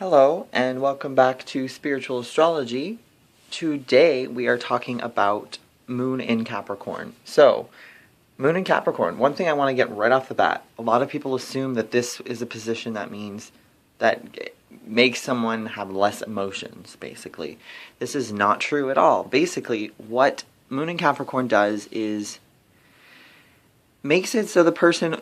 Hello, and welcome back to Spiritual Astrology. Today we are talking about Moon in Capricorn. So, Moon in Capricorn, one thing I want to get right off the bat. A lot of people assume that this is a position that means that makes someone have less emotions, basically. This is not true at all. Basically, what Moon in Capricorn does is makes it so the person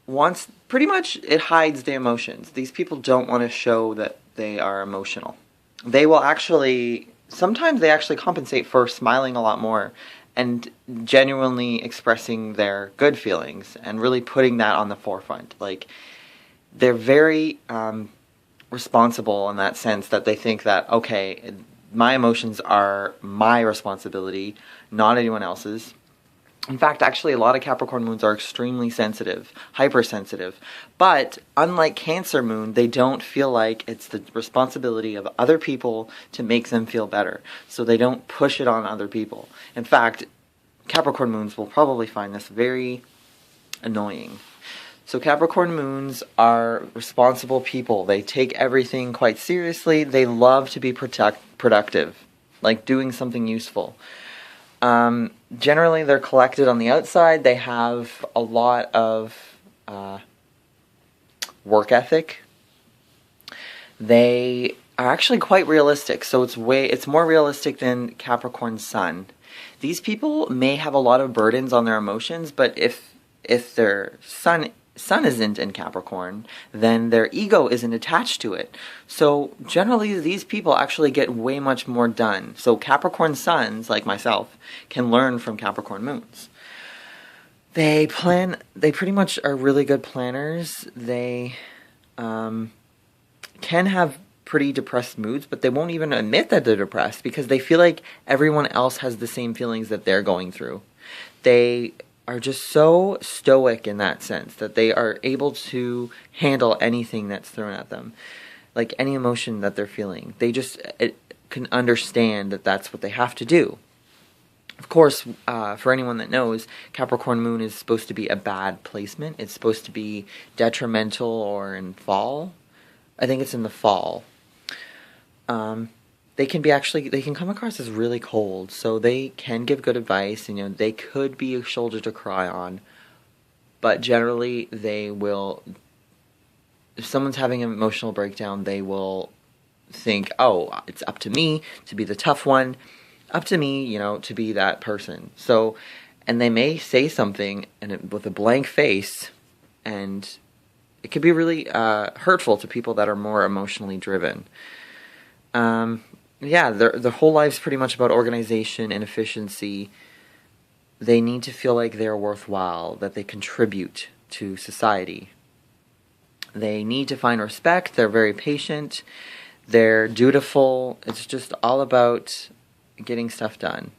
wants, pretty much it hides the emotions. These people don't want to show that they are emotional. They will actually, sometimes they actually compensate for smiling a lot more and genuinely expressing their good feelings and really putting that on the forefront. Like, they're very responsible in that sense that they think that, okay, my emotions are my responsibility, not anyone else's. In fact, actually, a lot of Capricorn moons are extremely sensitive, hypersensitive. But unlike Cancer moon, they don't feel like it's the responsibility of other people to make them feel better. So they don't push it on other people. In fact, Capricorn moons will probably find this very annoying. So Capricorn moons are responsible people. They take everything quite seriously. They love to be productive, like doing something useful. Generally, they're collected on the outside. They have a lot of work ethic. They are actually quite realistic, so it's more realistic than Capricorn Sun. These people may have a lot of burdens on their emotions, but if their sun isn't in Capricorn, then their ego isn't attached to it. So generally these people actually get way much more done. So Capricorn suns, like myself, can learn from Capricorn moons. They pretty much are really good planners. They can have pretty depressed moods, but they won't even admit that they're depressed because they feel like everyone else has the same feelings that they're going through. They are just so stoic in that sense that they are able to handle anything that's thrown at them, like any emotion that they're feeling. They just can understand that that's what they have to do. Of course, for anyone that knows, Capricorn moon is supposed to be a bad placement. It's supposed to be detrimental or in fall. I think it's in the fall. They can come across as really cold, so they can give good advice, and, they could be a shoulder to cry on, but generally they will, if someone's having an emotional breakdown, they will think, oh, it's up to me to be the tough one, up to me, to be that person. So, and they may say something with a blank face, and it could be really hurtful to people that are more emotionally driven. Their whole life's pretty much about organization and efficiency. They need to feel like they're worthwhile, that they contribute to society. They need to find respect. They're very patient. They're dutiful. It's just all about getting stuff done.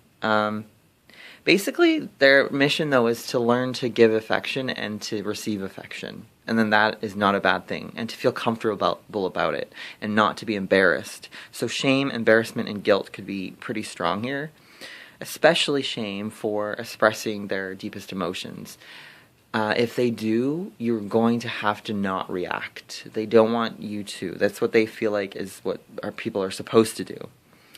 Basically, their mission, though, is to learn to give affection and to receive affection. And then that is not a bad thing. And to feel comfortable about it and not to be embarrassed. So shame, embarrassment, and guilt could be pretty strong here. Especially shame for expressing their deepest emotions. If they do, you're going to have to not react. They don't want you to. That's what they feel like is what our people are supposed to do.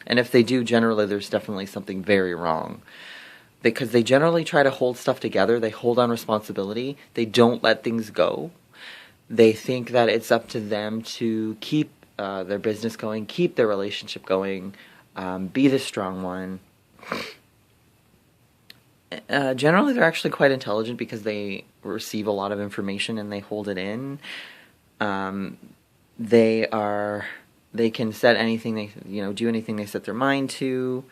And if they do, generally there's definitely something very wrong. Because they generally try to hold stuff together. They hold on responsibility. They don't let things go. They think that it's up to them to keep their business going, keep their relationship going, be the strong one. Generally, they're actually quite intelligent because they receive a lot of information and they hold it in. They can set anything do anything they set their mind to.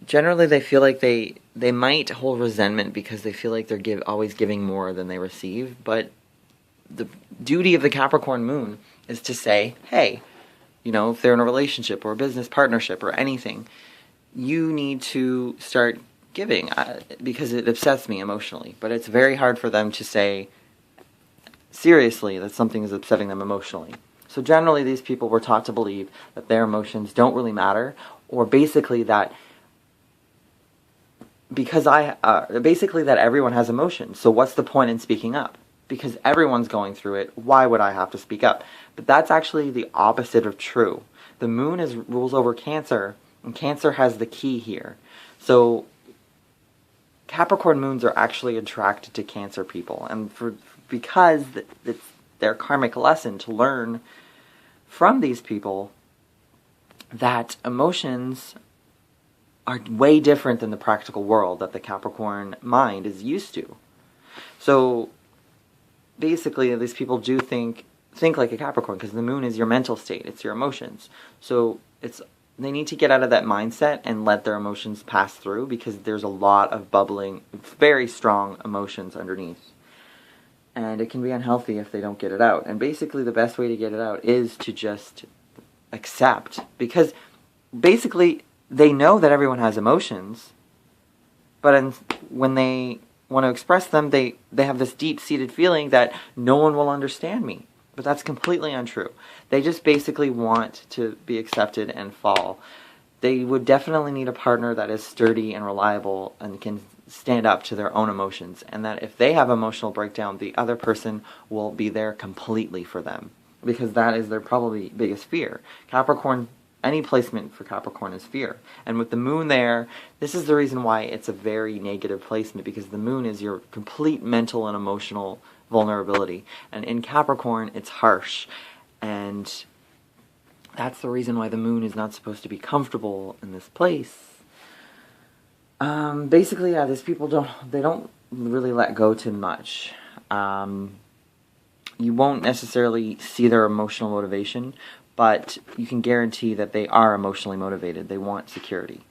Generally, they feel like they might hold resentment because they feel like they're always giving more than they receive. But the duty of the Capricorn moon is to say, hey, if they're in a relationship or a business partnership or anything, you need to start giving because it upsets me emotionally. But it's very hard for them to say seriously that something is upsetting them emotionally. So generally, these people were taught to believe that their emotions don't really matter, or basically that because basically that everyone has emotions. So what's the point in speaking up? Because everyone's going through it. Why would I have to speak up? But that's actually the opposite of true. The moon rules over Cancer, and Cancer has the key here. So Capricorn moons are actually attracted to Cancer people, and because it's their karmic lesson to learn from these people that emotions are way different than the practical world that the Capricorn mind is used to. So basically, these people do think like a Capricorn, because the moon is your mental state, it's your emotions. So they need to get out of that mindset and let their emotions pass through, because there's a lot of bubbling, very strong emotions underneath. And it can be unhealthy if they don't get it out. And basically the best way to get it out is to just accept, because basically they know that everyone has emotions, but when they want to express them, they have this deep-seated feeling that no one will understand me. But that's completely untrue. They just basically want to be accepted and fall. They would definitely need a partner that is sturdy and reliable and can stand up to their own emotions, and that if they have emotional breakdown, the other person will be there completely for them, because that is their probably biggest fear. Capricorn, any placement for Capricorn is fear. And with the moon there, this is the reason why it's a very negative placement, because the moon is your complete mental and emotional vulnerability. And in Capricorn, it's harsh. And that's the reason why the moon is not supposed to be comfortable in this place. Basically, yeah, these people don't really let go too much. You won't necessarily see their emotional motivation, but you can guarantee that they are emotionally motivated. They want security.